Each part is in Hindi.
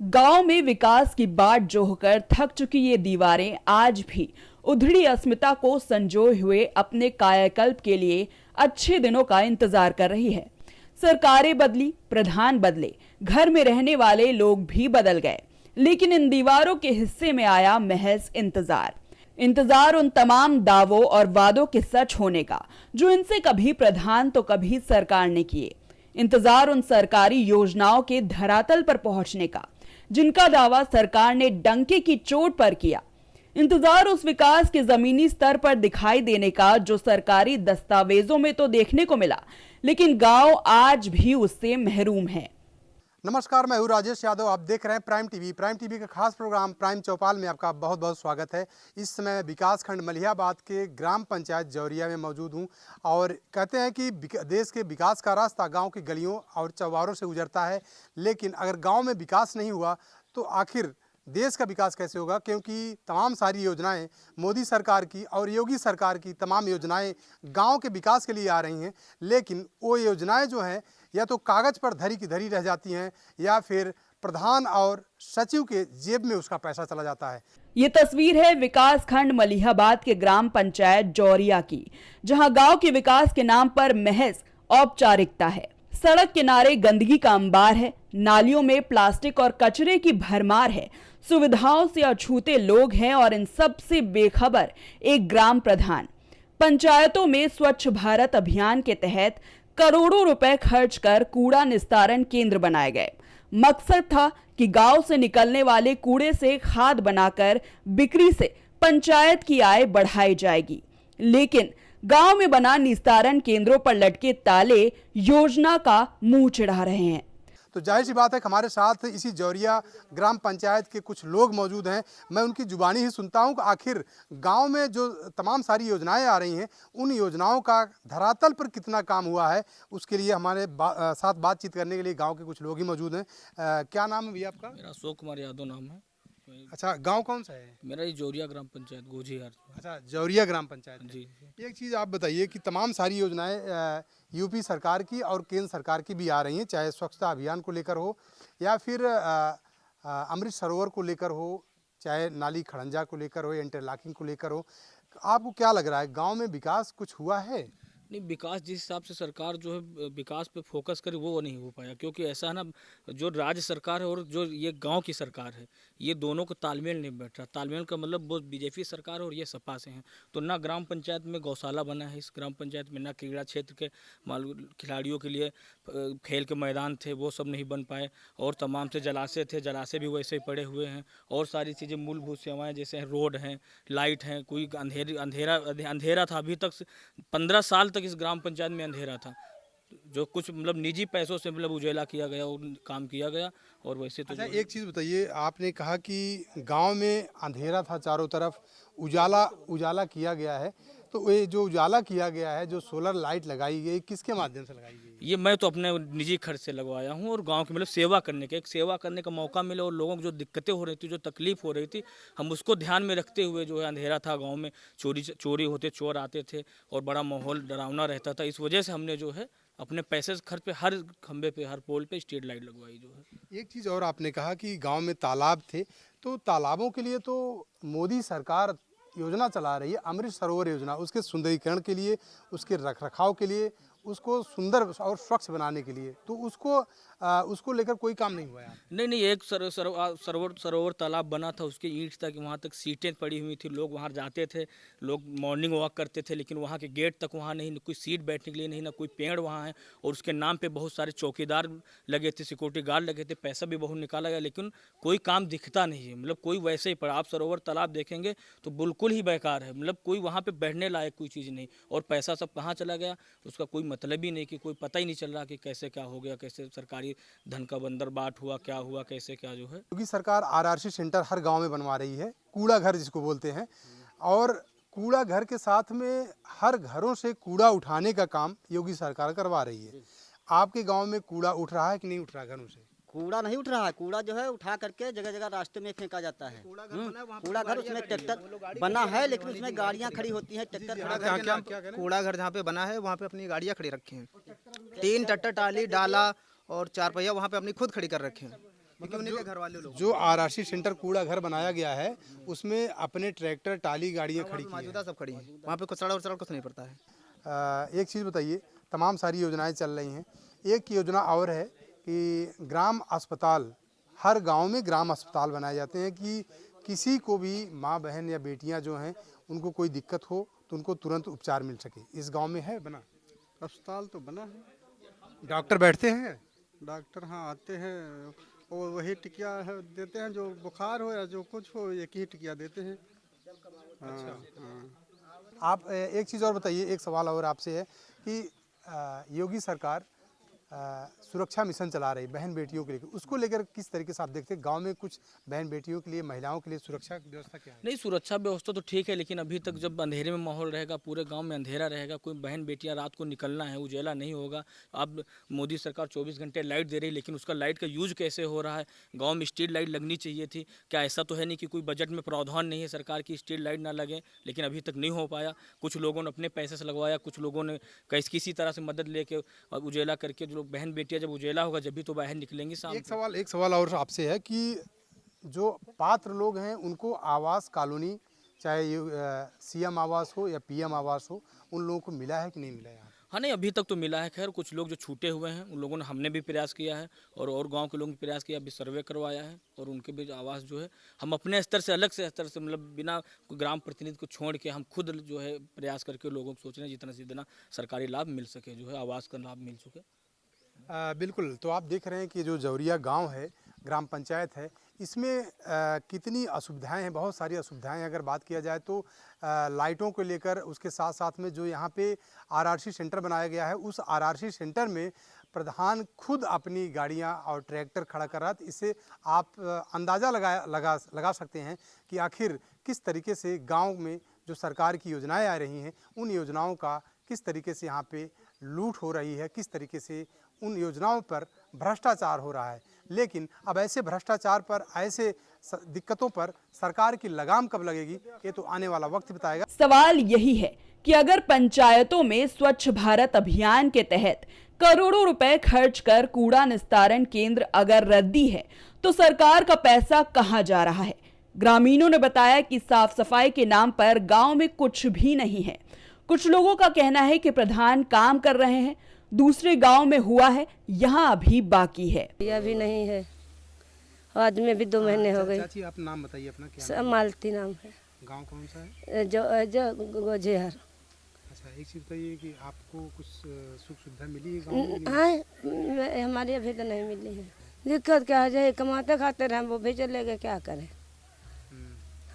गांव में विकास की बाट जोहकर थक चुकी ये दीवारें आज भी उधड़ी अस्मिता को संजोए हुए अपने कायाकल्प के लिए अच्छे दिनों का इंतजार कर रही है। सरकारें बदली, प्रधान बदले, घर में रहने वाले लोग भी बदल गए, लेकिन इन दीवारों के हिस्से में आया महज इंतजार उन तमाम दावों और वादों के सच होने का जो इनसे कभी प्रधान तो कभी सरकार ने किए। इंतजार उन सरकारी योजनाओं के धरातल पर पहुंचने का जिनका दावा सरकार ने डंके की चोट पर किया। इंतजार उस विकास के जमीनी स्तर पर दिखाई देने का जो सरकारी दस्तावेजों में तो देखने को मिला, लेकिन गांव आज भी उससे महरूम है। नमस्कार, मैं हूं राजेश यादव। आप देख रहे हैं प्राइम टीवी का खास प्रोग्राम प्राइम चौपाल में आपका बहुत बहुत स्वागत है। इस समय विकासखंड मलिहाबाद के ग्राम पंचायत जौरिया में मौजूद हूं और कहते हैं कि देश के विकास का रास्ता गांव की गलियों और चौबारों से गुजरता है, लेकिन अगर गांव में विकास नहीं हुआ तो आखिर देश का विकास कैसे होगा? क्योंकि तमाम सारी योजनाएं मोदी सरकार की और योगी सरकार की तमाम योजनाएं गांव के विकास के लिए आ रही हैं, लेकिन वो योजनाएं जो हैं या तो कागज़ पर धरी की धरी रह जाती हैं या फिर प्रधान और सचिव के जेब में उसका पैसा चला जाता है। ये तस्वीर है विकास खंड मलिहाबाद के ग्राम पंचायत जौरिया की, जहां गांव के विकास के नाम पर महज औपचारिकता है। सड़क किनारे गंदगी का अंबार है, नालियों में प्लास्टिक और कचरे की भरमार है, सुविधाओं से अछूते लोग हैं और इन सब से बेखबर एक ग्राम प्रधान। पंचायतों में स्वच्छ भारत अभियान के तहत करोड़ों रुपए खर्च कर कूड़ा निस्तारण केंद्र बनाए गए। मकसद था कि गांव से निकलने वाले कूड़े से खाद बनाकर बिक्री से पंचायत की आय बढ़ाई जाएगी, लेकिन गांव में बना निस्तारण केंद्रों पर लटके ताले योजना का मुंह चिढ़ा रहे हैं। तो जाहिर सी बात है कि हमारे साथ इसी जौरिया ग्राम पंचायत के कुछ लोग मौजूद हैं। मैं उनकी जुबानी ही सुनता हूं कि आखिर गांव में जो तमाम सारी योजनाएं आ रही हैं उन योजनाओं का धरातल पर कितना काम हुआ है। उसके लिए हमारे साथ बातचीत करने के लिए गांव के कुछ लोग ही मौजूद हैं। क्या नाम है भैया आपका? मेरा अशोक कुमार यादव नाम है। अच्छा, गांव कौन सा है? मेरा ये जौरिया ग्राम पंचायत गोझीहार। अच्छा, जौरिया ग्राम पंचायत जी। एक चीज़ आप बताइए कि तमाम सारी योजनाएं यूपी सरकार की और केंद्र सरकार की भी आ रही हैं, चाहे स्वच्छता अभियान को लेकर हो या फिर अमृत सरोवर को लेकर हो, चाहे नाली खड़ंजा को लेकर हो, इंटरलॉकिंग को लेकर हो। आपको क्या लग रहा है, गांव में विकास कुछ हुआ है? नहीं, विकास जिस हिसाब से सरकार जो है विकास पे फोकस करे वो नहीं हो पाया, क्योंकि ऐसा है ना, जो राज्य सरकार है और जो ये गांव की सरकार है, ये दोनों का तालमेल नहीं बैठ रहा। तालमेल का मतलब वो बीजेपी सरकार और ये सपा से हैं। तो ना ग्राम पंचायत में गौशाला बना है, इस ग्राम पंचायत में ना क्रीड़ा क्षेत्र के खिलाड़ियों के लिए खेल के मैदान थे, वो सब नहीं बन पाए। और तमाम से जलाशय थे, जलाशय भी वैसे ही पड़े हुए हैं। और सारी चीज़ें मूलभूत सेवाएँ जैसे रोड हैं, लाइट हैं, कोई अंधेरा था। अभी तक 15 साल तक इस ग्राम पंचायत में अंधेरा था, जो कुछ मतलब निजी पैसों से मतलब उजाला किया गया और काम किया गया। और वैसे तो अच्छा, एक चीज़ बताइए, आपने कहा कि गांव में अंधेरा था, चारों तरफ उजाला किया गया है, तो ये जो उजाला किया गया है, जो सोलर लाइट लगाई गई, किसके माध्यम से लगाई गई? ये मैं तो अपने निजी खर्च से लगवाया हूँ और गांव की मतलब सेवा करने का मौका मिला और लोगों को जो दिक्कतें हो रही थी, जो तकलीफ हो रही थी, हम उसको ध्यान में रखते हुए जो है, अंधेरा था गांव में, चोरी होते, चोर आते थे और बड़ा माहौल डरावना रहता था। इस वजह से हमने जो है अपने पैसे खर्च पे हर खंबे पे, हर पोल पे स्ट्रीट लाइट लगवाई जो है। एक चीज़ और, आपने कहा कि गांव में तालाब थे, तो तालाबों के लिए तो मोदी सरकार योजना चला रही है, अमृत सरोवर योजना, उसके सुंदरीकरण के लिए, उसके रखरखाव के लिए, उसको सुंदर और स्वच्छ बनाने के लिए, तो उसको लेकर कोई काम नहीं हुआ है? नहीं, एक सरोवर तालाब बना था, उसकी ईंट तक वहाँ तक सीटें पड़ी हुई थी, लोग वहाँ जाते थे, लोग मॉर्निंग वॉक करते थे, लेकिन वहाँ के गेट तक वहाँ नहीं, कोई सीट बैठने के लिए नहीं, ना कोई पेड़ वहाँ है। और उसके नाम पे बहुत सारे चौकीदार लगे थे, सिक्योरिटी गार्ड लगे थे, पैसा भी बहुत निकाला गया, लेकिन कोई काम दिखता नहीं है। मतलब कोई वैसे ही पड़ा। आप सरोवर तालाब देखेंगे तो बिल्कुल ही बेकार है, मतलब कोई वहाँ पर बैठने लायक कोई चीज़ नहीं। और पैसा सब कहाँ चला गया उसका कोई मतलब ही नहीं, कि कोई पता ही नहीं चल रहा कि कैसे क्या हो गया, कैसे सरकारी धन का बंदरबाट हुआ, क्या हुआ, कैसे क्या जो है। क्योंकि सरकार आरआरसी सेंटर हर गांव में बनवा रही है, कूड़ा घर जिसको बोलते हैं, और कूड़ा घर के साथ में हर घरों से कूड़ा उठाने का काम योगी सरकार करवा रही है। आपके गांव में कूड़ा उठ रहा है कि नहीं उठ रहा घरों से? कूड़ा नहीं उठ रहा है। कूड़ा जो है उठा करके जगह जगह रास्ते में फेंका जाता है। कूड़ा घर उसमें ट्रैक्टर बना है, लेकिन उसमें गाड़ियां खड़ी होती हैं, ट्रैक्टर खड़ा। कूड़ा घर जहाँ पे बना है वहाँ पे अपनी गाड़ियाँ खड़ी रखी हैं, 3 ट्रैक्टर टाली डाला और 4 पहिया वहाँ पे अपनी खुद खड़ी कर रखे हैं। क्योंकि उन्हीं के घर वाले लोग जो आरआरसी सेंटर कूड़ा घर बनाया गया है उसमें अपने ट्रैक्टर टाली गाड़ियाँ खड़ी की हैं। मौजूदा सब खड़ी हैं, वहाँ पे कुछ सड़क और कुछ नहीं पड़ता है। एक चीज़ बताइए, तमाम सारी योजनाएं चल रही हैं, एक योजना और है कि ग्राम अस्पताल, हर गांव में ग्राम अस्पताल बनाए जाते हैं कि किसी को भी माँ बहन या बेटियां जो हैं उनको कोई दिक्कत हो तो उनको तुरंत उपचार मिल सके। इस गांव में है बना? अस्पताल तो बना है, डॉक्टर बैठते हैं? डॉक्टर हाँ आते हैं और वही टिकिया देते हैं, जो बुखार हो या जो कुछ हो एक ही टिकिया देते हैं। हाँ, हाँ। आप एक चीज़ और बताइए, एक सवाल और आपसे है कि योगी सरकार सुरक्षा मिशन चला रही बहन बेटियों के लिए, उसको लेकर किस तरीके से आप देखते हैं? गांव में कुछ बहन बेटियों के लिए, महिलाओं के लिए सुरक्षा व्यवस्था क्या है? नहीं, सुरक्षा व्यवस्था तो ठीक है, लेकिन अभी तक जब अंधेरे में माहौल रहेगा, पूरे गांव में अंधेरा रहेगा, कोई बहन बेटियां रात को निकलना है, उजाला नहीं होगा। अब मोदी सरकार 24 घंटे लाइट दे रही है, लेकिन उसका लाइट का यूज कैसे हो रहा है? गाँव में स्ट्रीट लाइट लगनी चाहिए थी। क्या ऐसा तो है नहीं कि कोई बजट में प्रावधान नहीं है सरकार की स्ट्रीट लाइट ना लगे, लेकिन अभी तक नहीं हो पाया। कुछ लोगों ने अपने पैसे से लगवाया, कुछ लोगों ने किसी तरह से मदद लेके उजाला करके, जो बहन बेटियां जब उजाला होगा जब भी तो बाहर निकलेंगी शाम को। एक सवाल और आपसे है कि जो पात्र लोग हैं उनको आवास कॉलोनी, चाहे ये सीएम आवास हो या पीएम आवास हो, उन लोगों को मिला है कि नहीं मिला है? यहाँ हाँ, नहीं अभी तक तो मिला है। खैर कुछ लोग जो छूटे हुए हैं उन लोगों ने, हमने भी प्रयास किया है और गांव के लोगों ने प्रयास किया, अभी सर्वे करवाया है और उनके भी आवास जो है हम अपने स्तर से, अलग से स्तर से, मतलब बिना ग्राम प्रतिनिधि को छोड़ के हम खुद जो है प्रयास करके लोगों को सोच रहे हैं जितना से जितना सरकारी लाभ मिल सके, जो है आवास का लाभ मिल सके। बिल्कुल। तो आप देख रहे हैं कि जो जौरिया गांव है, ग्राम पंचायत है, इसमें कितनी असुविधाएं हैं, बहुत सारी असुविधाएं हैं। अगर बात किया जाए तो लाइटों को लेकर, उसके साथ साथ में जो यहाँ पे आरआरसी सेंटर बनाया गया है, उस आरआरसी सेंटर में प्रधान खुद अपनी गाड़ियाँ और ट्रैक्टर खड़ा कर रहा है। इससे आप अंदाज़ा लगा सकते हैं कि आखिर किस तरीके से गाँव में जो सरकार की योजनाएँ आ रही हैं, उन योजनाओं का किस तरीके से यहाँ पे लूट हो रही है, किस तरीके से उन योजनाओं पर भ्रष्टाचार हो रहा है। लेकिन अब ऐसे भ्रष्टाचार पर, ऐसे दिक्कतों पर सरकार की लगाम कब लगेगी, ये तो आने वाला वक्त बताएगा। सवाल यही है कि अगर पंचायतों में स्वच्छ भारत अभियान के तहत करोड़ों रुपए खर्च कर कूड़ा निस्तारण केंद्र अगर रद्दी है, तो सरकार का पैसा कहां जा रहा है? ग्रामीणों ने बताया कि साफ सफाई के नाम पर गांव में कुछ भी नहीं है। कुछ लोगों का कहना है कि प्रधान काम कर रहे हैं, दूसरे गांव में हुआ है, यहाँ अभी बाकी है। यह भी नहीं है, आज में भी 2 महीने हो गए। चाची, आप नाम बताइए अपना। क्या मालती नाम है। गांव कौन सा है? जो गोजेहर। अच्छा, एक चीज बताइए कि आपको कुछ सुख सुविधा मिली है गाँव में? हाँ, हमारी अभी तो नहीं मिली है। दिक्कत क्या है, कमाते खाते रहे, वो भी चले गए, क्या करें?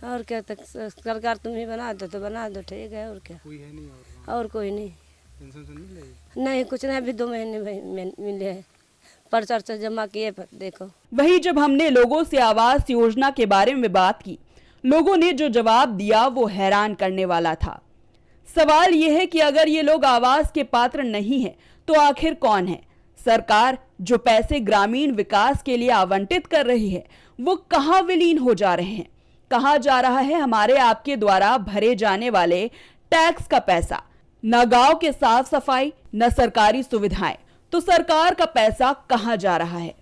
और क्या, तक सरकार तुम ही बना दो तो बना दो, ठीक है। और क्या, कोई है नहीं? और कोई नहीं। पेंशन नहीं, कुछ नहीं, अभी 2 महीने मिले हैं, पर्चा जमा किए, देखो। वही जब हमने लोगों से आवास योजना के बारे में बात की, लोगों ने जो जवाब दिया वो हैरान करने वाला था। सवाल ये है कि अगर ये लोग आवास के पात्र नहीं हैं, तो आखिर कौन है? सरकार जो पैसे ग्रामीण विकास के लिए आवंटित कर रही है, वो कहाँ विलीन हो जा रहे हैं? कहाँ जा रहा है हमारे आपके द्वारा भरे जाने वाले टैक्स का पैसा? न गांव के साफ सफाई, न सरकारी सुविधाएं, तो सरकार का पैसा कहां जा रहा है?